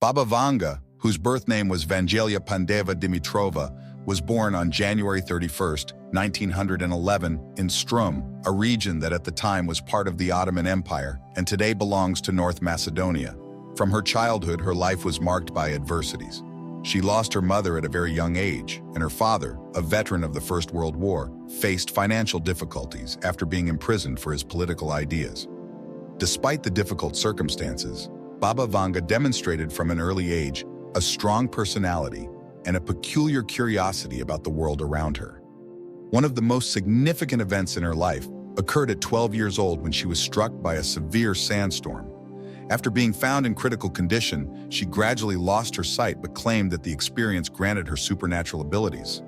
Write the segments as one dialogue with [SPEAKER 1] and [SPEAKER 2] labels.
[SPEAKER 1] Baba Vanga, whose birth name was Vangelia Pandeva Dimitrova, was born on January 31, 1911, in Strum, a region that at the time was part of the Ottoman Empire and today belongs to North Macedonia. From her childhood, her life was marked by adversities. She lost her mother at a very young age, and her father, a veteran of the First World War, faced financial difficulties after being imprisoned for his political ideas. Despite the difficult circumstances, Baba Vanga demonstrated from an early age a strong personality and a peculiar curiosity about the world around her. One of the most significant events in her life occurred at 12 years old when she was struck by a severe sandstorm. After being found in critical condition, she gradually lost her sight but claimed that the experience granted her supernatural abilities.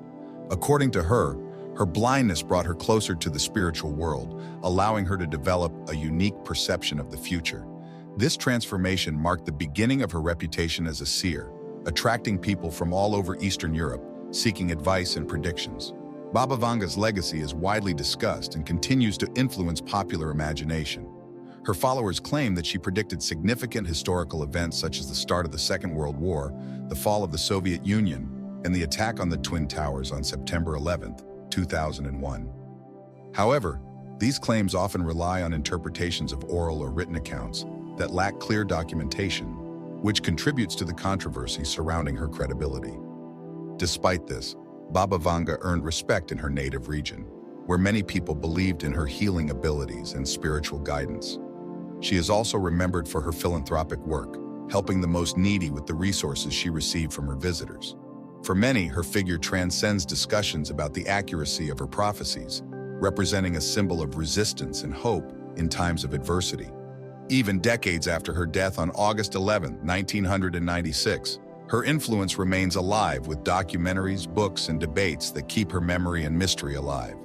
[SPEAKER 1] According to her, her blindness brought her closer to the spiritual world, allowing her to develop a unique perception of the future. This transformation marked the beginning of her reputation as a seer, attracting people from all over Eastern Europe, seeking advice and predictions. Baba Vanga's legacy is widely discussed and continues to influence popular imagination. Her followers claim that she predicted significant historical events such as the start of the Second World War, the fall of the Soviet Union, and the attack on the Twin Towers on September 11, 2001. However, these claims often rely on interpretations of oral or written accounts that lack clear documentation, which contributes to the controversy surrounding her credibility. Despite this, Baba Vanga earned respect in her native region, where many people believed in her healing abilities and spiritual guidance. She is also remembered for her philanthropic work, helping the most needy with the resources she received from her visitors. For many, her figure transcends discussions about the accuracy of her prophecies, representing a symbol of resistance and hope in times of adversity. Even decades after her death on August 11, 1996, her influence remains alive with documentaries, books, and debates that keep her memory and mystery alive.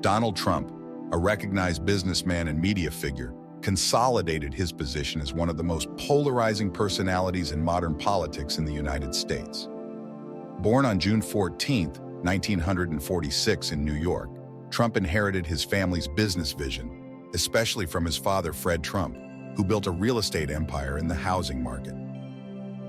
[SPEAKER 1] Donald Trump, a recognized businessman and media figure, consolidated his position as one of the most polarizing personalities in modern politics in the United States. Born on June 14, 1946 in New York, Trump inherited his family's business vision, especially from his father, Fred Trump, who built a real estate empire in the housing market.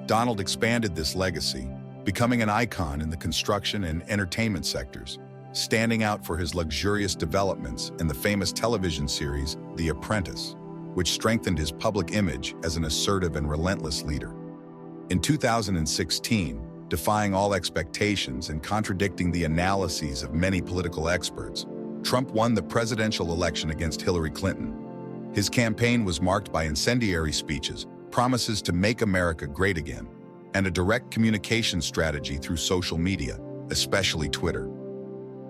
[SPEAKER 1] Donald expanded this legacy, becoming an icon in the construction and entertainment sectors, standing out for his luxurious developments in the famous television series The Apprentice, which strengthened his public image as an assertive and relentless leader. In 2016, defying all expectations and contradicting the analyses of many political experts, Trump won the presidential election against Hillary Clinton. His campaign was marked by incendiary speeches, promises to make America great again, and a direct communication strategy through social media, especially Twitter.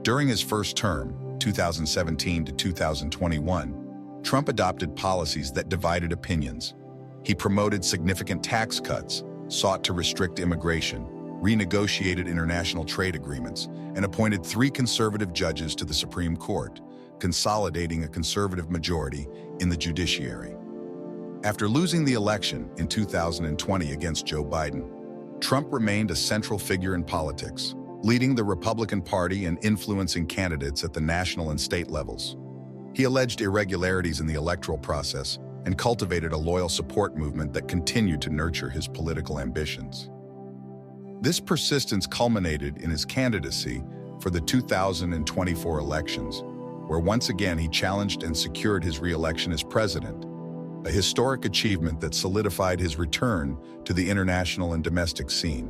[SPEAKER 1] During his first term, 2017 to 2021, Trump adopted policies that divided opinions. He promoted significant tax cuts, sought to restrict immigration, renegotiated international trade agreements, and appointed 3 conservative judges to the Supreme Court, consolidating a conservative majority in the judiciary. After losing the election in 2020 against Joe Biden, Trump remained a central figure in politics, leading the Republican Party and influencing candidates at the national and state levels. He alleged irregularities in the electoral process and cultivated a loyal support movement that continued to nurture his political ambitions. This persistence culminated in his candidacy for the 2024 elections, where once again he challenged and secured his re-election as president, a historic achievement that solidified his return to the international and domestic scene.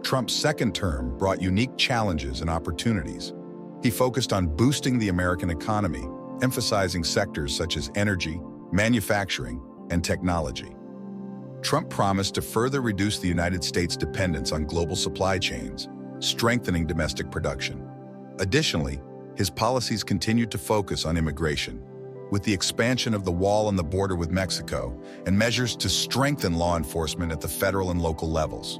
[SPEAKER 1] Trump's second term brought unique challenges and opportunities. He focused on boosting the American economy, emphasizing sectors such as energy, manufacturing, and technology. Trump promised to further reduce the United States' dependence on global supply chains, strengthening domestic production. Additionally, his policies continued to focus on immigration, with the expansion of the wall on the border with Mexico and measures to strengthen law enforcement at the federal and local levels.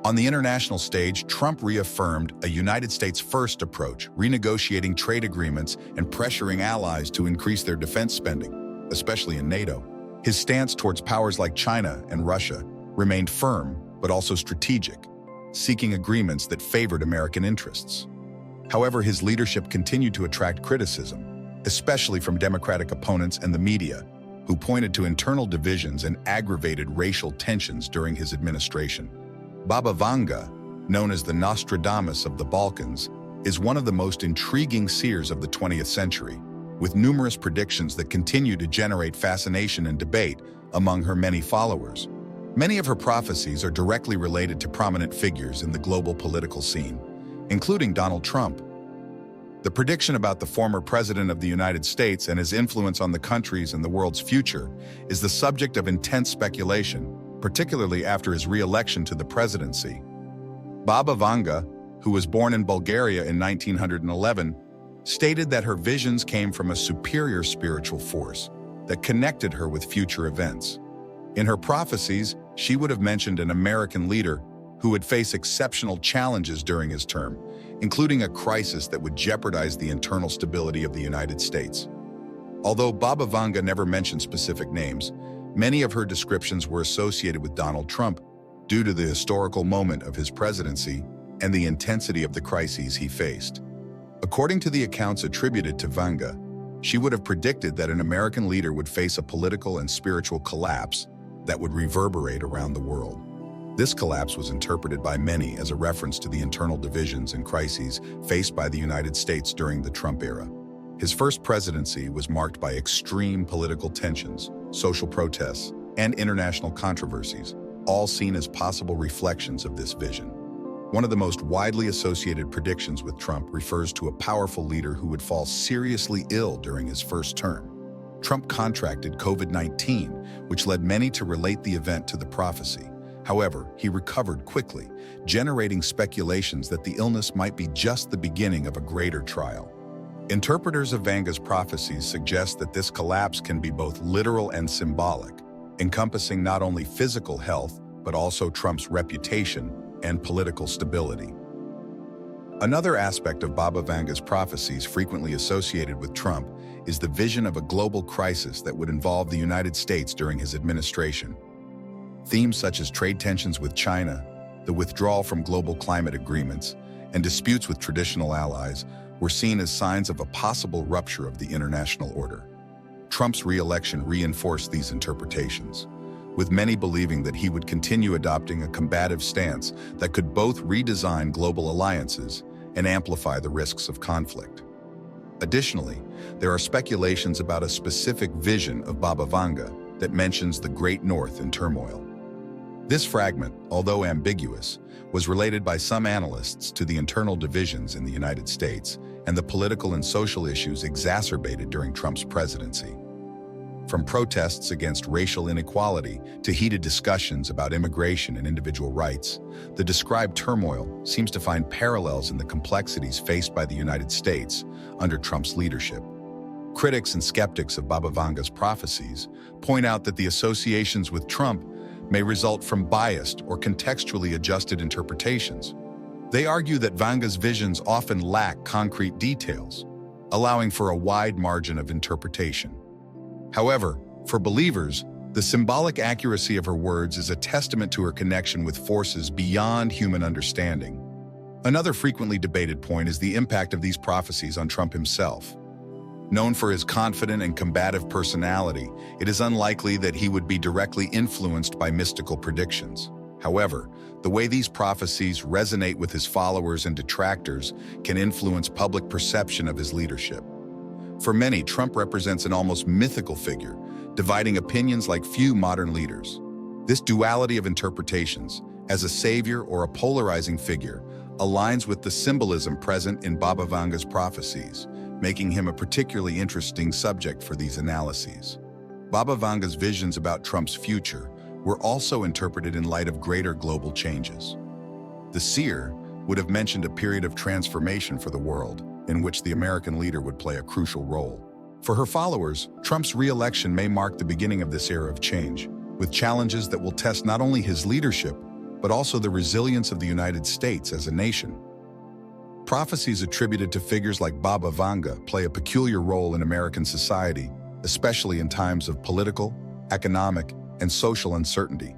[SPEAKER 1] On the international stage, Trump reaffirmed a United States first approach, renegotiating trade agreements and pressuring allies to increase their defense spending, especially in NATO. His stance towards powers like China and Russia remained firm but also strategic, seeking agreements that favored American interests. However, his leadership continued to attract criticism, especially from Democratic opponents and the media, who pointed to internal divisions and aggravated racial tensions during his administration. Baba Vanga, known as the Nostradamus of the Balkans, is one of the most intriguing seers of the 20th century, with numerous predictions that continue to generate fascination and debate among her many followers. Many of her prophecies are directly related to prominent figures in the global political scene, including Donald Trump. The prediction about the former president of the United States and his influence on the country's and the world's future is the subject of intense speculation, particularly after his re-election to the presidency. Baba Vanga, who was born in Bulgaria in 1911, stated that her visions came from a superior spiritual force that connected her with future events. In her prophecies, she would have mentioned an American leader who would face exceptional challenges during his term, including a crisis that would jeopardize the internal stability of the United States. Although Baba Vanga never mentioned specific names, many of her descriptions were associated with Donald Trump due to the historical moment of his presidency and the intensity of the crises he faced. According to the accounts attributed to Vanga, she would have predicted that an American leader would face a political and spiritual collapse that would reverberate around the world. This collapse was interpreted by many as a reference to the internal divisions and crises faced by the United States during the Trump era. His first presidency was marked by extreme political tensions, social protests, and international controversies, all seen as possible reflections of this vision. One of the most widely associated predictions with Trump refers to a powerful leader who would fall seriously ill during his first term. Trump contracted COVID-19, which led many to relate the event to the prophecy. However, he recovered quickly, generating speculations that the illness might be just the beginning of a greater trial. Interpreters of Vanga's prophecies suggest that this collapse can be both literal and symbolic, encompassing not only physical health, but also Trump's reputation and political stability. Another aspect of Baba Vanga's prophecies frequently associated with Trump is the vision of a global crisis that would involve the United States during his administration. Themes such as trade tensions with China, the withdrawal from global climate agreements, and disputes with traditional allies were seen as signs of a possible rupture of the international order. Trump's re-election reinforced these interpretations, with many believing that he would continue adopting a combative stance that could both redesign global alliances and amplify the risks of conflict. Additionally, there are speculations about a specific vision of Baba Vanga that mentions the Great North in turmoil. This fragment, although ambiguous, was related by some analysts to the internal divisions in the United States and the political and social issues exacerbated during Trump's presidency. From protests against racial inequality to heated discussions about immigration and individual rights, the described turmoil seems to find parallels in the complexities faced by the United States under Trump's leadership. Critics and skeptics of Baba Vanga's prophecies point out that the associations with Trump may result from biased or contextually adjusted interpretations. They argue that Vanga's visions often lack concrete details, allowing for a wide margin of interpretation. However, for believers, the symbolic accuracy of her words is a testament to her connection with forces beyond human understanding. Another frequently debated point is the impact of these prophecies on Trump himself. Known for his confident and combative personality, it is unlikely that he would be directly influenced by mystical predictions. However, the way these prophecies resonate with his followers and detractors can influence public perception of his leadership. For many, Trump represents an almost mythical figure, dividing opinions like few modern leaders. This duality of interpretations, as a savior or a polarizing figure, aligns with the symbolism present in Baba Vanga's prophecies, making him a particularly interesting subject for these analyses. Baba Vanga's visions about Trump's future were also interpreted in light of greater global changes. The seer would have mentioned a period of transformation for the world, in which the American leader would play a crucial role. For her followers, Trump's re-election may mark the beginning of this era of change, with challenges that will test not only his leadership, but also the resilience of the United States as a nation. Prophecies attributed to figures like Baba Vanga play a peculiar role in American society, especially in times of political, economic, and social uncertainty.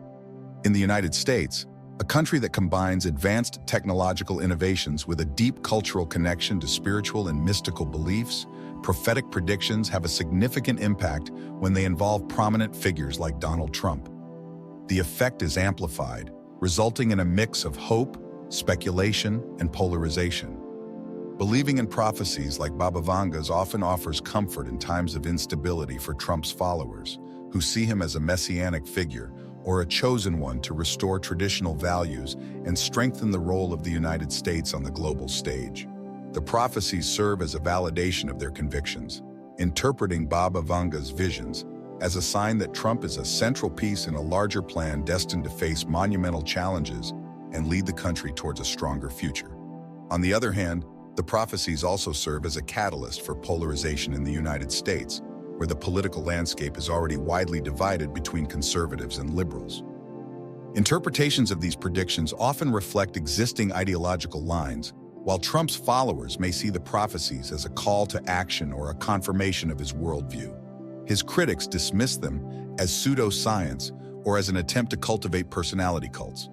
[SPEAKER 1] In the United States, A country that combines advanced technological innovations with a deep cultural connection to spiritual and mystical beliefs. Prophetic predictions have a significant impact when they involve prominent figures like Donald Trump. The effect is amplified, resulting in a mix of hope, speculation, and polarization. Believing in prophecies like Baba Vanga's often offers comfort in times of instability for Trump's followers, who see him as a messianic figure or a chosen one to restore traditional values and strengthen the role of the United States on the global stage. The prophecies serve as a validation of their convictions, interpreting Baba Vanga's visions as a sign that Trump is a central piece in a larger plan destined to face monumental challenges and lead the country towards a stronger future. On the other hand, the prophecies also serve as a catalyst for polarization in the United States, where the political landscape is already widely divided between conservatives and liberals. Interpretations of these predictions often reflect existing ideological lines, while Trump's followers may see the prophecies as a call to action or a confirmation of his worldview. His critics dismiss them as pseudoscience or as an attempt to cultivate personality cults.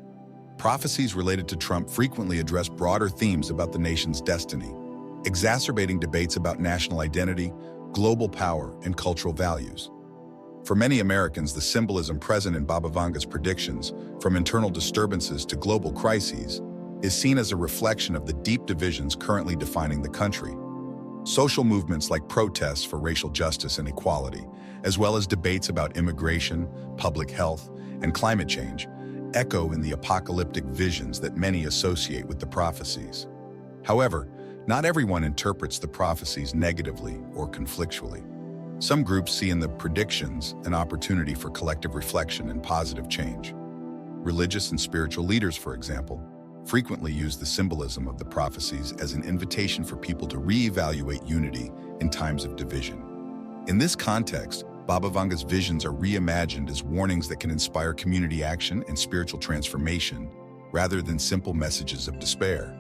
[SPEAKER 1] Prophecies related to Trump frequently address broader themes about the nation's destiny, exacerbating debates about national identity, global power, and cultural values. For many Americans, the symbolism present in Baba Vanga's predictions, from internal disturbances to global crises, is seen as a reflection of the deep divisions currently defining the country. Social movements like protests for racial justice and equality, as well as debates about immigration, public health, and climate change, echo in the apocalyptic visions that many associate with the prophecies. However, not everyone interprets the prophecies negatively or conflictually. Some groups see in the predictions an opportunity for collective reflection and positive change. Religious and spiritual leaders, for example, frequently use the symbolism of the prophecies as an invitation for people to reevaluate unity in times of division. In this context, Baba Vanga's visions are reimagined as warnings that can inspire community action and spiritual transformation, rather than simple messages of despair.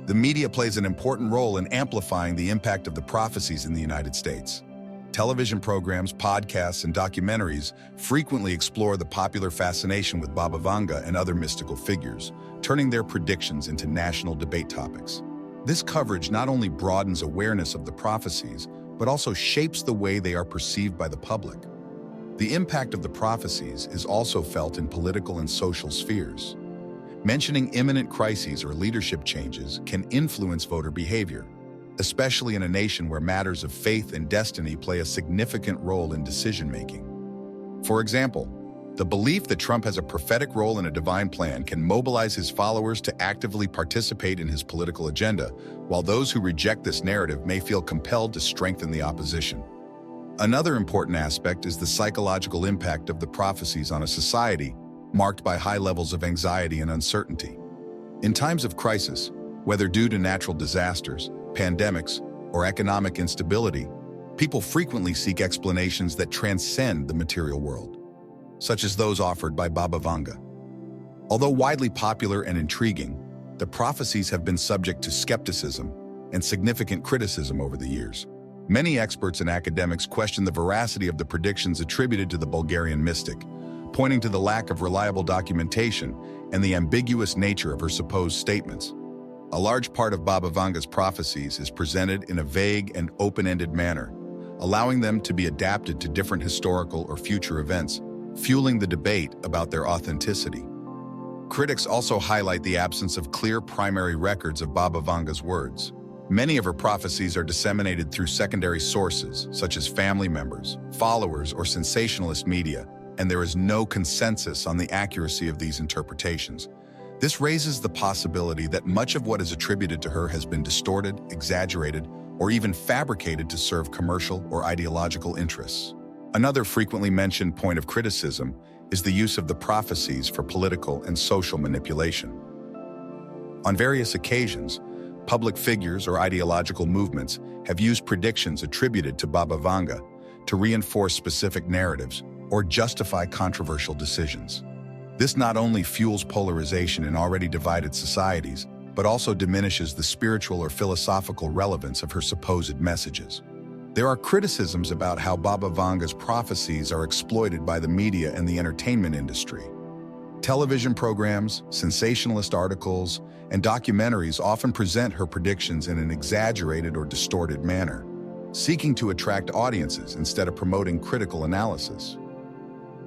[SPEAKER 1] The media plays an important role in amplifying the impact of the prophecies in the United States. Television programs, podcasts, and documentaries frequently explore the popular fascination with Baba Vanga and other mystical figures, turning their predictions into national debate topics. This coverage not only broadens awareness of the prophecies, but also shapes the way they are perceived by the public. The impact of the prophecies is also felt in political and social spheres. Mentioning imminent crises or leadership changes can influence voter behavior, especially in a nation where matters of faith and destiny play a significant role in decision-making. For example, the belief that Trump has a prophetic role in a divine plan can mobilize his followers to actively participate in his political agenda, while those who reject this narrative may feel compelled to strengthen the opposition. Another important aspect is the psychological impact of the prophecies on a society marked by high levels of anxiety and uncertainty. In times of crisis, whether due to natural disasters, pandemics, or economic instability, people frequently seek explanations that transcend the material world, such as those offered by Baba Vanga. Although widely popular and intriguing, the prophecies have been subject to skepticism and significant criticism over the years. Many experts and academics question the veracity of the predictions attributed to the Bulgarian mystic, pointing to the lack of reliable documentation and the ambiguous nature of her supposed statements. A large part of Baba Vanga's prophecies is presented in a vague and open-ended manner, allowing them to be adapted to different historical or future events, fueling the debate about their authenticity. Critics also highlight the absence of clear primary records of Baba Vanga's words. Many of her prophecies are disseminated through secondary sources, such as family members, followers, or sensationalist media, and there is no consensus on the accuracy of these interpretations. This raises the possibility that much of what is attributed to her has been distorted, exaggerated, or even fabricated to serve commercial or ideological interests. Another frequently mentioned point of criticism is the use of the prophecies for political and social manipulation. On various occasions, public figures or ideological movements have used predictions attributed to Baba Vanga to reinforce specific narratives or justify controversial decisions. This not only fuels polarization in already divided societies, but also diminishes the spiritual or philosophical relevance of her supposed messages. There are criticisms about how Baba Vanga's prophecies are exploited by the media and the entertainment industry. Television programs, sensationalist articles, and documentaries often present her predictions in an exaggerated or distorted manner, seeking to attract audiences instead of promoting critical analysis.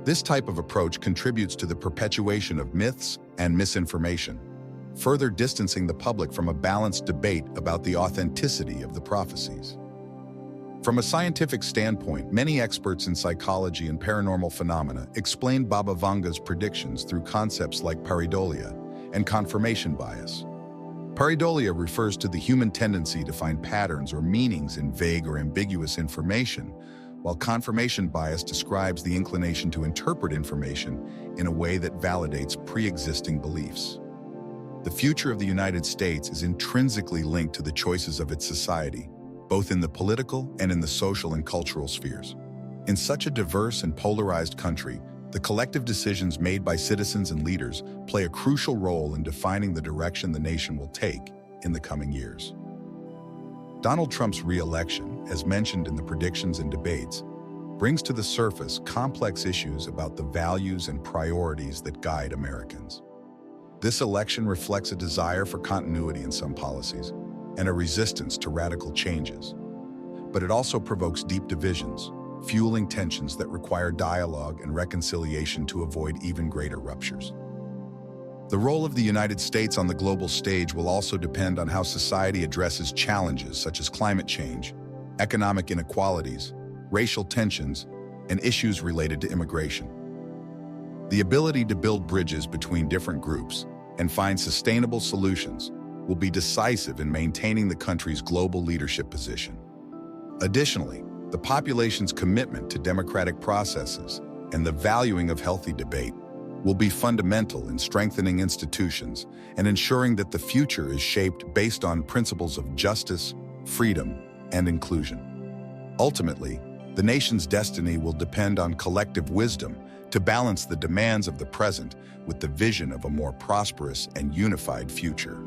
[SPEAKER 1] This type of approach contributes to the perpetuation of myths and misinformation, further distancing the public from a balanced debate about the authenticity of the prophecies. From a scientific standpoint, many experts in psychology and paranormal phenomena explain Baba Vanga's predictions through concepts like pareidolia and confirmation bias. Pareidolia refers to the human tendency to find patterns or meanings in vague or ambiguous information, while confirmation bias describes the inclination to interpret information in a way that validates pre-existing beliefs. The future of the United States is intrinsically linked to the choices of its society, both in the political and in the social and cultural spheres. In such a diverse and polarized country, the collective decisions made by citizens and leaders play a crucial role in defining the direction the nation will take in the coming years. Donald Trump's re-election, as mentioned in the predictions and debates, brings to the surface complex issues about the values and priorities that guide Americans. This election reflects a desire for continuity in some policies and a resistance to radical changes. But it also provokes deep divisions, fueling tensions that require dialogue and reconciliation to avoid even greater ruptures. The role of the United States on the global stage will also depend on how society addresses challenges such as climate change, economic inequalities, racial tensions, and issues related to immigration. The ability to build bridges between different groups and find sustainable solutions will be decisive in maintaining the country's global leadership position. Additionally, the population's commitment to democratic processes and the valuing of healthy debate will be fundamental in strengthening institutions and ensuring that the future is shaped based on principles of justice, freedom, and inclusion. Ultimately, the nation's destiny will depend on collective wisdom to balance the demands of the present with the vision of a more prosperous and unified future.